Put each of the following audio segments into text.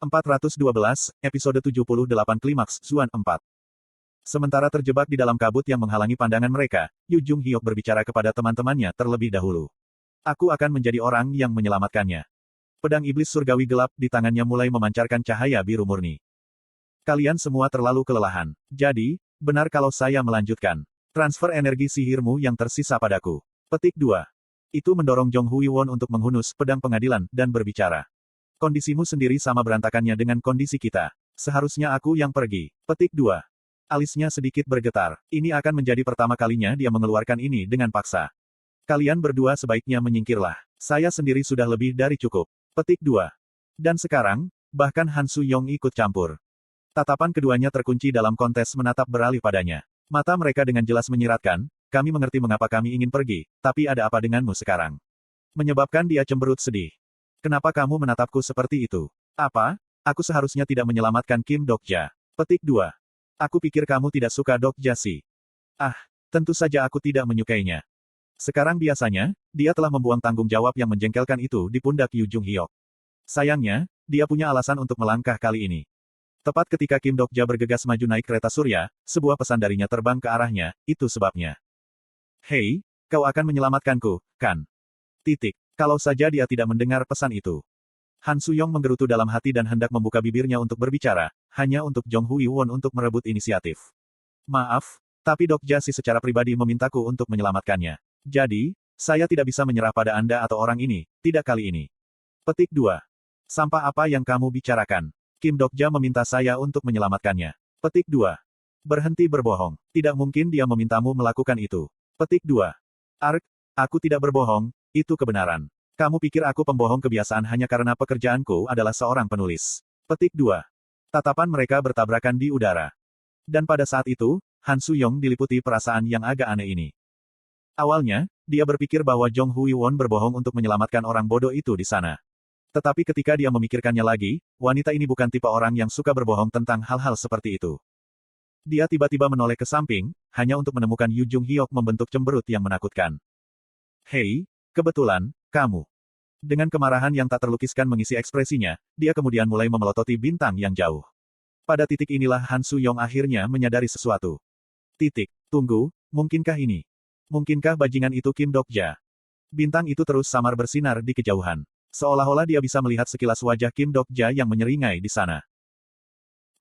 412, episode 78 Klimaks, Zuan 4. Sementara terjebak di dalam kabut yang menghalangi pandangan mereka, Yu Jung Hyuk berbicara kepada teman-temannya terlebih dahulu. Aku akan menjadi orang yang menyelamatkannya. Pedang iblis surgawi gelap di tangannya mulai memancarkan cahaya biru murni. Kalian semua terlalu kelelahan. Jadi, benar kalau saya melanjutkan. Transfer energi sihirmu yang tersisa padaku. Petik 2. Itu mendorong Jong Hui Won untuk menghunus pedang pengadilan dan berbicara. Kondisimu sendiri sama berantakannya dengan kondisi kita. Seharusnya aku yang pergi. Petik 2. Alisnya sedikit bergetar. Ini akan menjadi pertama kalinya dia mengeluarkan ini dengan paksa. Kalian berdua sebaiknya menyingkirlah. Saya sendiri sudah lebih dari cukup. Petik 2. Dan sekarang, bahkan Han Su-yong ikut campur. Tatapan keduanya terkunci dalam kontes menatap beralih padanya. Mata mereka dengan jelas menyiratkan, kami mengerti mengapa kami ingin pergi, tapi ada apa denganmu sekarang? Menyebabkan dia cemberut sedih. Kenapa kamu menatapku seperti itu? Apa? Aku seharusnya tidak menyelamatkan Kim Dokja. Petik 2. Aku pikir kamu tidak suka Dokja sih. Ah, tentu saja aku tidak menyukainya. Sekarang biasanya, dia telah membuang tanggung jawab yang menjengkelkan itu di pundak Yu Jung Hyuk. Sayangnya, dia punya alasan untuk melangkah kali ini. Tepat ketika Kim Dokja bergegas maju naik kereta surya, sebuah pesan darinya terbang ke arahnya, itu sebabnya. Hei, kau akan menyelamatkanku, kan? Titik. Kalau saja dia tidak mendengar pesan itu. Han Su-yong menggerutu dalam hati dan hendak membuka bibirnya untuk berbicara, hanya untuk Jong Hui Won untuk merebut inisiatif. Maaf, tapi Dok Jasi secara pribadi memintaku untuk menyelamatkannya. Jadi, saya tidak bisa menyerah pada Anda atau orang ini, tidak kali ini. Petik 2. Sampah apa yang kamu bicarakan? Kim Dokja meminta saya untuk menyelamatkannya. Petik 2. Berhenti berbohong. Tidak mungkin dia memintamu melakukan itu. Petik 2. Ark, aku tidak berbohong, itu kebenaran. Kamu pikir aku pembohong kebiasaan hanya karena pekerjaanku adalah seorang penulis. Petik 2. Tatapan mereka bertabrakan di udara. Dan pada saat itu, Han Su-yong diliputi perasaan yang agak aneh ini. Awalnya, dia berpikir bahwa Jong Hui Won berbohong untuk menyelamatkan orang bodoh itu di sana. Tetapi ketika dia memikirkannya lagi, wanita ini bukan tipe orang yang suka berbohong tentang hal-hal seperti itu. Dia tiba-tiba menoleh ke samping, hanya untuk menemukan Yu Jung Hyuk membentuk cemberut yang menakutkan. Hei, kebetulan, kamu. Dengan kemarahan yang tak terlukiskan mengisi ekspresinya, dia kemudian mulai memelototi bintang yang jauh. Pada titik inilah Han Su-yong akhirnya menyadari sesuatu. Titik. Tunggu, mungkinkah ini? Mungkinkah bajingan itu Kim Dokja? Bintang itu terus samar bersinar di kejauhan. Seolah-olah dia bisa melihat sekilas wajah Kim Dokja yang menyeringai di sana.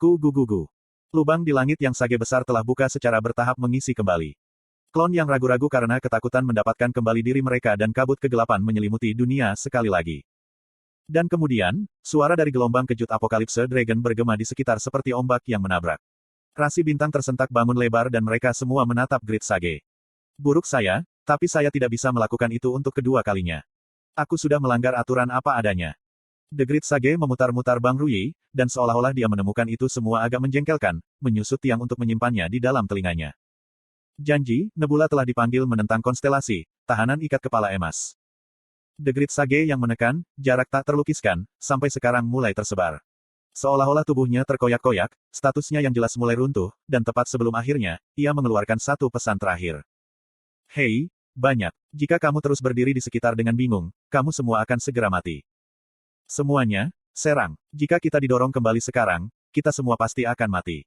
Gugugugu. Lubang di langit yang sage besar telah buka secara bertahap mengisi kembali. Klon yang ragu-ragu karena ketakutan mendapatkan kembali diri mereka dan kabut kegelapan menyelimuti dunia sekali lagi. Dan kemudian, suara dari gelombang kejut apokalipse Dragon bergema di sekitar seperti ombak yang menabrak. Rasi bintang tersentak bangun lebar dan mereka semua menatap Grid Sage. Buruk saya, tapi saya tidak bisa melakukan itu untuk kedua kalinya. Aku sudah melanggar aturan apa adanya. The Grid Sage memutar-mutar Bang Ruyi, dan seolah-olah dia menemukan itu semua agak menjengkelkan, menyusut tiang untuk menyimpannya di dalam telinganya. Janji, Nebula telah dipanggil menentang konstelasi, tahanan ikat kepala emas. The Grid Sage yang menekan, jarak tak terlukiskan, sampai sekarang mulai tersebar. Seolah-olah tubuhnya terkoyak-koyak, statusnya yang jelas mulai runtuh, dan tepat sebelum akhirnya, ia mengeluarkan satu pesan terakhir. Hei, banyak. Jika kamu terus berdiri di sekitar dengan bingung, kamu semua akan segera mati. Semuanya, serang. Jika kita didorong kembali sekarang, kita semua pasti akan mati.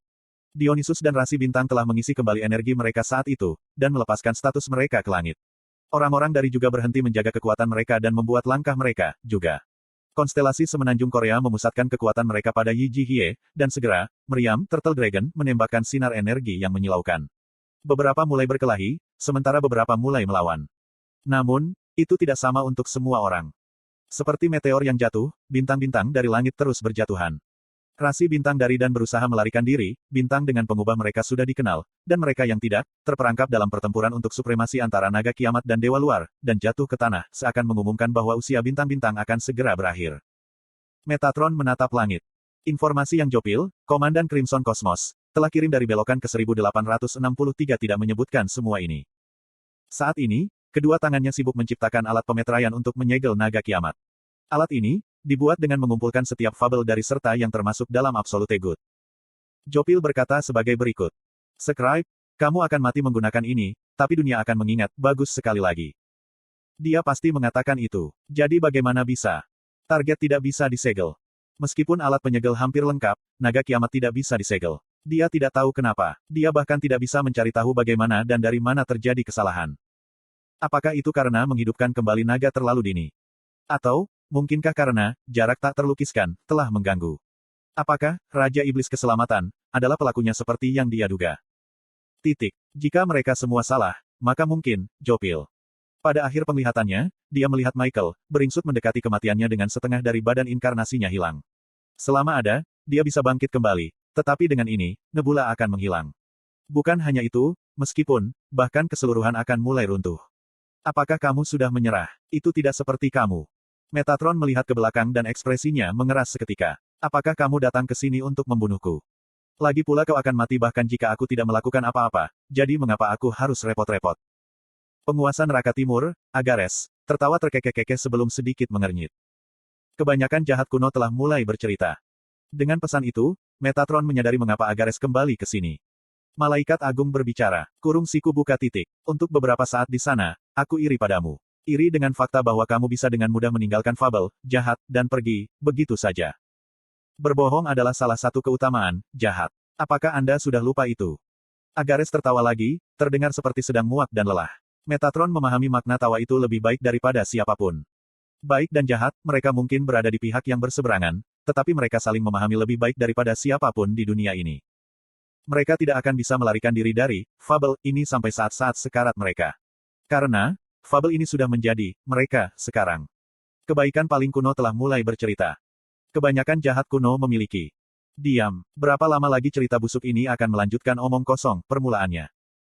Dionysus dan rasi bintang telah mengisi kembali energi mereka saat itu, dan melepaskan status mereka ke langit. Orang-orang dari juga berhenti menjaga kekuatan mereka dan membuat langkah mereka, juga. Konstelasi semenanjung Korea memusatkan kekuatan mereka pada Yi Ji Hye, dan segera, meriam, Turtle Dragon, menembakkan sinar energi yang menyilaukan. Beberapa mulai berkelahi, sementara beberapa mulai melawan. Namun, itu tidak sama untuk semua orang. Seperti meteor yang jatuh, bintang-bintang dari langit terus berjatuhan. Rasi bintang dari dan berusaha melarikan diri, bintang dengan pengubah mereka sudah dikenal, dan mereka yang tidak, terperangkap dalam pertempuran untuk supremasi antara naga kiamat dan dewa luar, dan jatuh ke tanah, seakan mengumumkan bahwa usia bintang-bintang akan segera berakhir. Metatron menatap langit. Informasi yang jopil, Komandan Crimson Cosmos, telah kirim dari belokan ke 1863 tidak menyebutkan semua ini. Saat ini, kedua tangannya sibuk menciptakan alat pemeteraian untuk menyegel naga kiamat. Alat ini, dibuat dengan mengumpulkan setiap fabel dari serta yang termasuk dalam Absolute Good. Jopil berkata sebagai berikut. Scribe, kamu akan mati menggunakan ini, tapi dunia akan mengingat, bagus sekali lagi. Dia pasti mengatakan itu. Jadi bagaimana bisa? Target tidak bisa disegel. Meskipun alat penyegel hampir lengkap, naga kiamat tidak bisa disegel. Dia tidak tahu kenapa. Dia bahkan tidak bisa mencari tahu bagaimana dan dari mana terjadi kesalahan. Apakah itu karena menghidupkan kembali naga terlalu dini? Atau, mungkinkah karena jarak tak terlukiskan telah mengganggu? Apakah Raja Iblis Keselamatan adalah pelakunya seperti yang dia duga? Jika mereka semua salah, maka mungkin Jopil. Pada akhir penglihatannya, dia melihat Michael beringsut mendekati kematiannya dengan setengah dari badan inkarnasinya hilang. Selama ada, dia bisa bangkit kembali, tetapi dengan ini, Nebula akan menghilang. Bukan hanya itu, meskipun bahkan keseluruhan akan mulai runtuh. Apakah kamu sudah menyerah? Itu tidak seperti kamu. Metatron melihat ke belakang dan ekspresinya mengeras seketika. Apakah kamu datang ke sini untuk membunuhku? Lagi pula kau akan mati bahkan jika aku tidak melakukan apa-apa, jadi mengapa aku harus repot-repot? Penguasa neraka timur, Agares, tertawa terkekeh-kekeh sebelum sedikit mengernyit. Kebanyakan jahat kuno telah mulai bercerita. Dengan pesan itu, Metatron menyadari mengapa Agares kembali ke sini. Malaikat Agung berbicara, kurung siku buka titik. Untuk beberapa saat di sana, aku iri padamu. Iri dengan fakta bahwa kamu bisa dengan mudah meninggalkan fabel, jahat, dan pergi, begitu saja. Berbohong adalah salah satu keutamaan, jahat. Apakah Anda sudah lupa itu? Agares tertawa lagi, terdengar seperti sedang muak dan lelah. Metatron memahami makna tawa itu lebih baik daripada siapapun. Baik dan jahat, mereka mungkin berada di pihak yang berseberangan, tetapi mereka saling memahami lebih baik daripada siapapun di dunia ini. Mereka tidak akan bisa melarikan diri dari fabel ini sampai saat-saat sekarat mereka. Karena fabel ini sudah menjadi mereka sekarang. Kebaikan paling kuno telah mulai bercerita. Kebanyakan jahat kuno memiliki. Diam. Berapa lama lagi cerita busuk ini akan melanjutkan omong kosong permulaannya?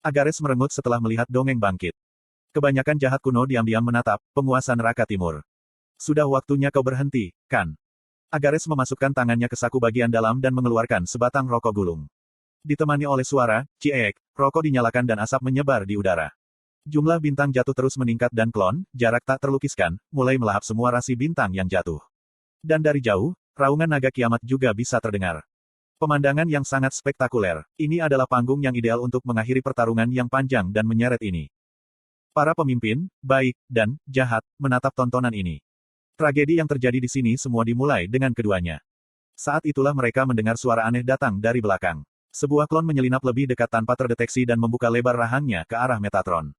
Agares merengut setelah melihat dongeng bangkit. Kebanyakan jahat kuno diam-diam menatap penguasa neraka timur. Sudah waktunya kau berhenti, kan? Agares memasukkan tangannya ke saku bagian dalam dan mengeluarkan sebatang rokok gulung. Ditemani oleh suara, ciek, rokok dinyalakan dan asap menyebar di udara. Jumlah bintang jatuh terus meningkat dan klon, jarak tak terlukiskan, mulai melahap semua rasi bintang yang jatuh. Dan dari jauh, raungan naga kiamat juga bisa terdengar. Pemandangan yang sangat spektakuler. Ini adalah panggung yang ideal untuk mengakhiri pertarungan yang panjang dan menyeret ini. Para pemimpin, baik, dan jahat, menatap tontonan ini. Tragedi yang terjadi di sini semua dimulai dengan keduanya. Saat itulah mereka mendengar suara aneh datang dari belakang. Sebuah klon menyelinap lebih dekat tanpa terdeteksi dan membuka lebar rahangnya ke arah Metatron.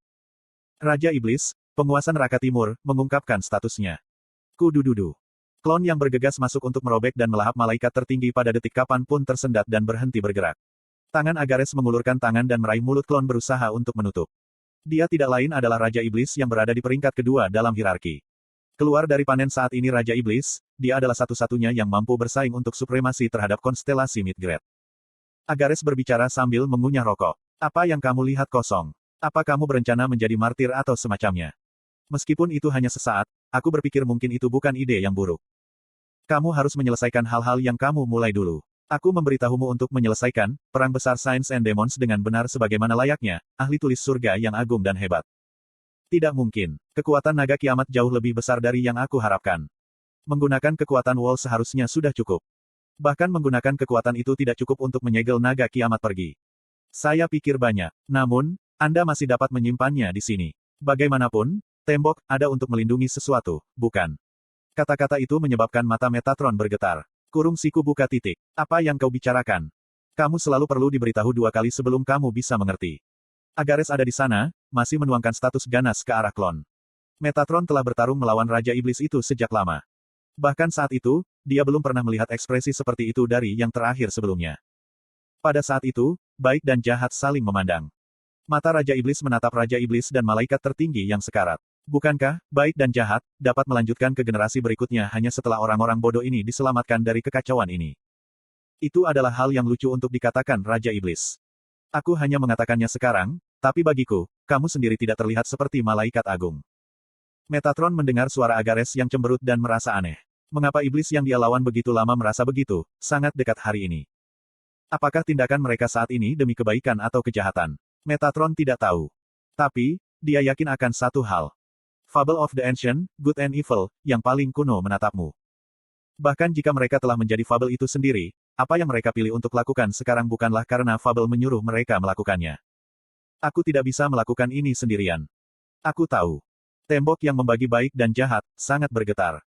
Raja Iblis, penguasa neraka timur, mengungkapkan statusnya. Kudududu. Klon yang bergegas masuk untuk merobek dan melahap malaikat tertinggi pada detik kapan pun tersendat dan berhenti bergerak. Tangan Agares mengulurkan tangan dan meraih mulut klon berusaha untuk menutup. Dia tidak lain adalah Raja Iblis yang berada di peringkat kedua dalam hierarki. Keluar dari panen saat ini Raja Iblis, dia adalah satu-satunya yang mampu bersaing untuk supremasi terhadap konstelasi Midgard. Agares berbicara sambil mengunyah rokok. Apa yang kamu lihat kosong? Apa kamu berencana menjadi martir atau semacamnya? Meskipun itu hanya sesaat, aku berpikir mungkin itu bukan ide yang buruk. Kamu harus menyelesaikan hal-hal yang kamu mulai dulu. Aku memberitahumu untuk menyelesaikan perang besar Science and Demons dengan benar sebagaimana layaknya, ahli tulis surga yang agung dan hebat. Tidak mungkin. Kekuatan naga kiamat jauh lebih besar dari yang aku harapkan. Menggunakan kekuatan Wall seharusnya sudah cukup. Bahkan menggunakan kekuatan itu tidak cukup untuk menyegel naga kiamat pergi. Saya pikir banyak. Namun, Anda masih dapat menyimpannya di sini. Bagaimanapun, tembok ada untuk melindungi sesuatu, bukan? Kata-kata itu menyebabkan mata Metatron bergetar. Kurung siku buka titik. Apa yang kau bicarakan? Kamu selalu perlu diberitahu 2 kali sebelum kamu bisa mengerti. Agares ada di sana, masih menuangkan status ganas ke arah klon. Metatron telah bertarung melawan Raja Iblis itu sejak lama. Bahkan saat itu, dia belum pernah melihat ekspresi seperti itu dari yang terakhir sebelumnya. Pada saat itu, baik dan jahat saling memandang. Mata Raja Iblis menatap Raja Iblis dan malaikat tertinggi yang sekarat. Bukankah, baik dan jahat, dapat melanjutkan ke generasi berikutnya hanya setelah orang-orang bodoh ini diselamatkan dari kekacauan ini? Itu adalah hal yang lucu untuk dikatakan Raja Iblis. Aku hanya mengatakannya sekarang, tapi bagiku, kamu sendiri tidak terlihat seperti malaikat agung. Metatron mendengar suara Agares yang cemberut dan merasa aneh. Mengapa iblis yang dia lawan begitu lama merasa begitu, sangat dekat hari ini? Apakah tindakan mereka saat ini demi kebaikan atau kejahatan? Metatron tidak tahu. Tapi, dia yakin akan satu hal. Fable of the Ancient, Good and Evil, yang paling kuno menatapmu. Bahkan jika mereka telah menjadi fabel itu sendiri, apa yang mereka pilih untuk lakukan sekarang bukanlah karena fabel menyuruh mereka melakukannya. Aku tidak bisa melakukan ini sendirian. Aku tahu. Tembok yang membagi baik dan jahat, sangat bergetar.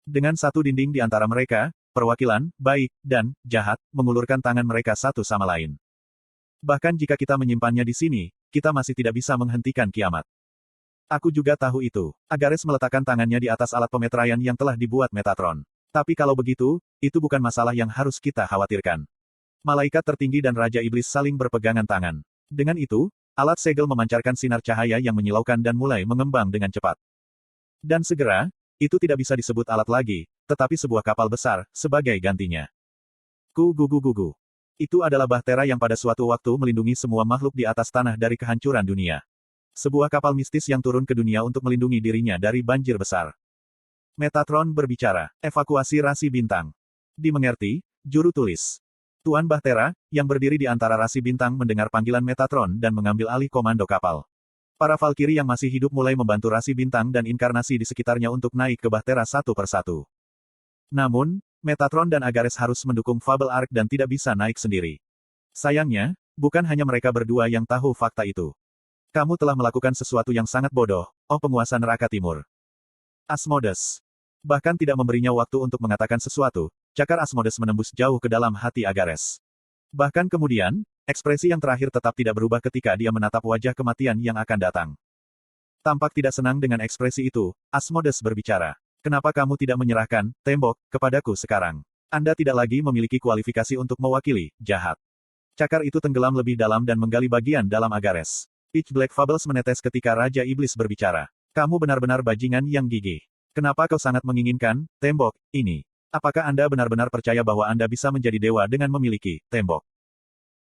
Dengan satu dinding di antara mereka, perwakilan, baik, dan jahat, mengulurkan tangan mereka satu sama lain. Bahkan jika kita menyimpannya di sini, kita masih tidak bisa menghentikan kiamat. Aku juga tahu itu. Agares meletakkan tangannya di atas alat pemeteraian yang telah dibuat Metatron. Tapi kalau begitu, itu bukan masalah yang harus kita khawatirkan. Malaikat tertinggi dan Raja Iblis saling berpegangan tangan. Dengan itu, alat segel memancarkan sinar cahaya yang menyilaukan dan mulai mengembang dengan cepat. Dan segera, itu tidak bisa disebut alat lagi, tetapi sebuah kapal besar, sebagai gantinya. Gugu. Itu adalah bahtera yang pada suatu waktu melindungi semua makhluk di atas tanah dari kehancuran dunia. Sebuah kapal mistis yang turun ke dunia untuk melindungi dirinya dari banjir besar. Metatron berbicara, evakuasi rasi bintang. Dimengerti, juru tulis. Tuan Bahtera, yang berdiri di antara rasi bintang mendengar panggilan Metatron dan mengambil alih komando kapal. Para Valkyrie yang masih hidup mulai membantu rasi bintang dan inkarnasi di sekitarnya untuk naik ke Bahtera satu persatu. Namun, Metatron dan Agares harus mendukung Fable Arc dan tidak bisa naik sendiri. Sayangnya, bukan hanya mereka berdua yang tahu fakta itu. Kamu telah melakukan sesuatu yang sangat bodoh, oh penguasa neraka timur. Asmodes. Bahkan tidak memberinya waktu untuk mengatakan sesuatu, cakar Asmodes menembus jauh ke dalam hati Agares. Bahkan kemudian, ekspresi yang terakhir tetap tidak berubah ketika dia menatap wajah kematian yang akan datang. Tampak tidak senang dengan ekspresi itu, Asmodes berbicara. Kenapa kamu tidak menyerahkan tembok kepadaku sekarang? Anda tidak lagi memiliki kualifikasi untuk mewakili jahat. Cakar itu tenggelam lebih dalam dan menggali bagian dalam Agares. Pitch Black Fables menetes ketika Raja Iblis berbicara. Kamu benar-benar bajingan yang gigih. Kenapa kau sangat menginginkan tembok ini? Apakah Anda benar-benar percaya bahwa Anda bisa menjadi dewa dengan memiliki tembok?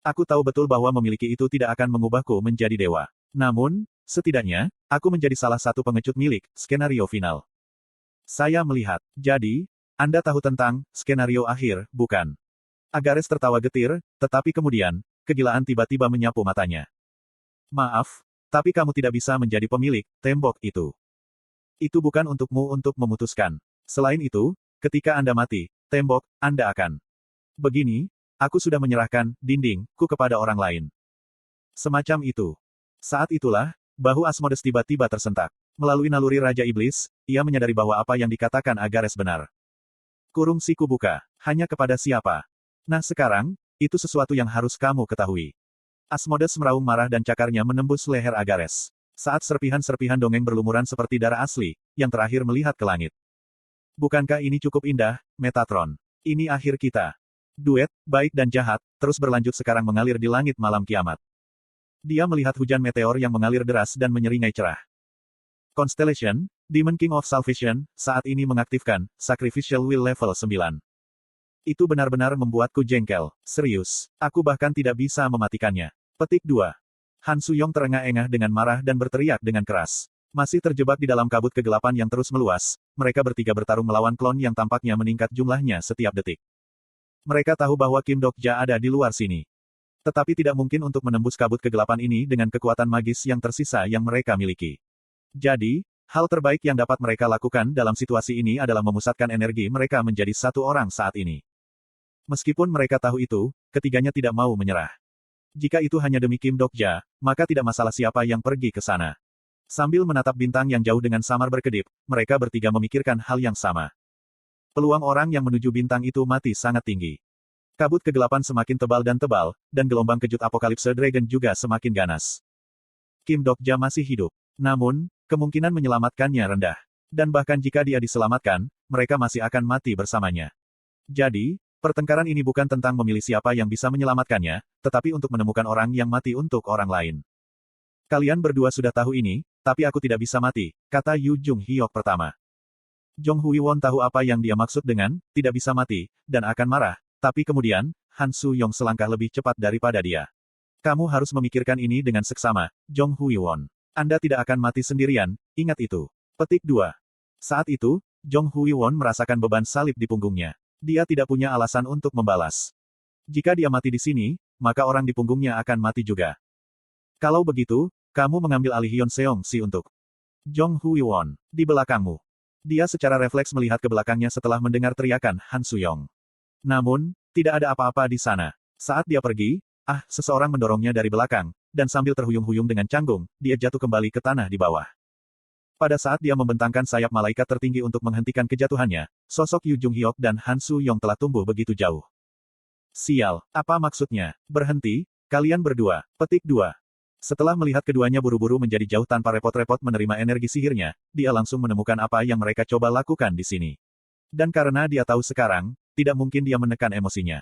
Aku tahu betul bahwa memiliki itu tidak akan mengubahku menjadi dewa. Namun, setidaknya, aku menjadi salah satu pengecut milik skenario final. Saya melihat. Jadi, Anda tahu tentang skenario akhir, bukan? Agares tertawa getir, tetapi kemudian, kegilaan tiba-tiba menyapu matanya. Maaf, tapi kamu tidak bisa menjadi pemilik tembok itu. Itu bukan untukmu untuk memutuskan. Selain itu, ketika Anda mati, tembok Anda akan. Begini, aku sudah menyerahkan dindingku kepada orang lain. Semacam itu. Saat itulah, bahu Asmodes tiba-tiba tersentak. Melalui naluri Raja Iblis, ia menyadari bahwa apa yang dikatakan Agares benar. Kurung siku buka. Hanya kepada siapa? Nah sekarang, itu sesuatu yang harus kamu ketahui. Asmodes meraung marah dan cakarnya menembus leher Agares. Saat serpihan-serpihan dongeng berlumuran seperti darah asli, yang terakhir melihat ke langit. Bukankah ini cukup indah, Metatron? Ini akhir kita. Duet, baik dan jahat, terus berlanjut sekarang mengalir di langit malam kiamat. Dia melihat hujan meteor yang mengalir deras dan menyeringai cerah. Constellation, Demon King of Salvation, saat ini mengaktifkan Sacrificial Will level 9. Itu benar-benar membuatku jengkel, serius. Aku bahkan tidak bisa mematikannya. Petik 2. Han Suyong terengah-engah dengan marah dan berteriak dengan keras. Masih terjebak di dalam kabut kegelapan yang terus meluas, mereka bertiga bertarung melawan klon yang tampaknya meningkat jumlahnya setiap detik. Mereka tahu bahwa Kim Dokja ada di luar sini. Tetapi tidak mungkin untuk menembus kabut kegelapan ini dengan kekuatan magis yang tersisa yang mereka miliki. Jadi, hal terbaik yang dapat mereka lakukan dalam situasi ini adalah memusatkan energi mereka menjadi satu orang saat ini. Meskipun mereka tahu itu, ketiganya tidak mau menyerah. Jika itu hanya demi Kim Dokja, maka tidak masalah siapa yang pergi ke sana. Sambil menatap bintang yang jauh dengan samar berkedip, mereka bertiga memikirkan hal yang sama. Peluang orang yang menuju bintang itu mati sangat tinggi. Kabut kegelapan semakin tebal, dan gelombang kejut apokalipse Dragon juga semakin ganas. Kim Dokja masih hidup. Namun, kemungkinan menyelamatkannya rendah. Dan bahkan jika dia diselamatkan, mereka masih akan mati bersamanya. Jadi, pertengkaran ini bukan tentang memilih siapa yang bisa menyelamatkannya, tetapi untuk menemukan orang yang mati untuk orang lain. Kalian berdua sudah tahu ini, tapi aku tidak bisa mati, kata Yu Jung Hyok pertama. Jong Hui Won tahu apa yang dia maksud dengan, tidak bisa mati, dan akan marah, tapi kemudian, Han Suyong selangkah lebih cepat daripada dia. Kamu harus memikirkan ini dengan seksama, Jong Hui Won. Anda tidak akan mati sendirian, ingat itu. Petik 2. Saat itu, Jong Hui Won merasakan beban salib di punggungnya. Dia tidak punya alasan untuk membalas. Jika dia mati di sini, maka orang di punggungnya akan mati juga. Kalau begitu, kamu mengambil alih Hyun Seong Si untuk Jong Hui Won. Di belakangmu. Dia secara refleks melihat ke belakangnya setelah mendengar teriakan Han Suyong. Namun, tidak ada apa-apa di sana. Saat dia pergi, seseorang mendorongnya dari belakang, dan sambil terhuyung-huyung dengan canggung, dia jatuh kembali ke tanah di bawah. Pada saat dia membentangkan sayap malaikat tertinggi untuk menghentikan kejatuhannya, sosok Yu Jung Hyuk dan Han Su Yong telah tumbuh begitu jauh. Sial, apa maksudnya? Berhenti, kalian berdua. Petik 2. Setelah melihat keduanya buru-buru menjadi jauh tanpa repot-repot menerima energi sihirnya, dia langsung menemukan apa yang mereka coba lakukan di sini. Dan karena dia tahu sekarang, tidak mungkin dia menekan emosinya.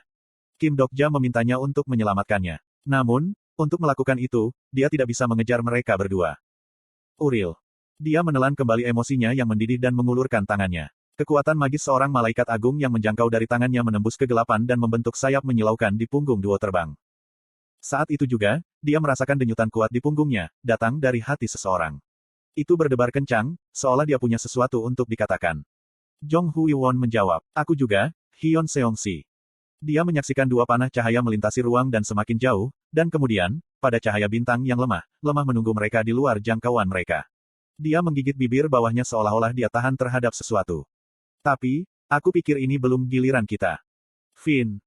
Kim Dokja memintanya untuk menyelamatkannya. Namun, untuk melakukan itu, dia tidak bisa mengejar mereka berdua. Uril. Dia menelan kembali emosinya yang mendidih dan mengulurkan tangannya. Kekuatan magis seorang malaikat agung yang menjangkau dari tangannya menembus kegelapan dan membentuk sayap menyilaukan di punggung duo terbang. Saat itu juga, dia merasakan denyutan kuat di punggungnya, datang dari hati seseorang. Itu berdebar kencang, seolah dia punya sesuatu untuk dikatakan. Jong Hui Won menjawab, aku juga, Hyun Seong-si. Dia menyaksikan dua panah cahaya melintasi ruang dan semakin jauh, dan kemudian, pada cahaya bintang yang lemah menunggu mereka di luar jangkauan mereka. Dia menggigit bibir bawahnya seolah-olah dia tahan terhadap sesuatu. Tapi, aku pikir ini belum giliran kita. Finn.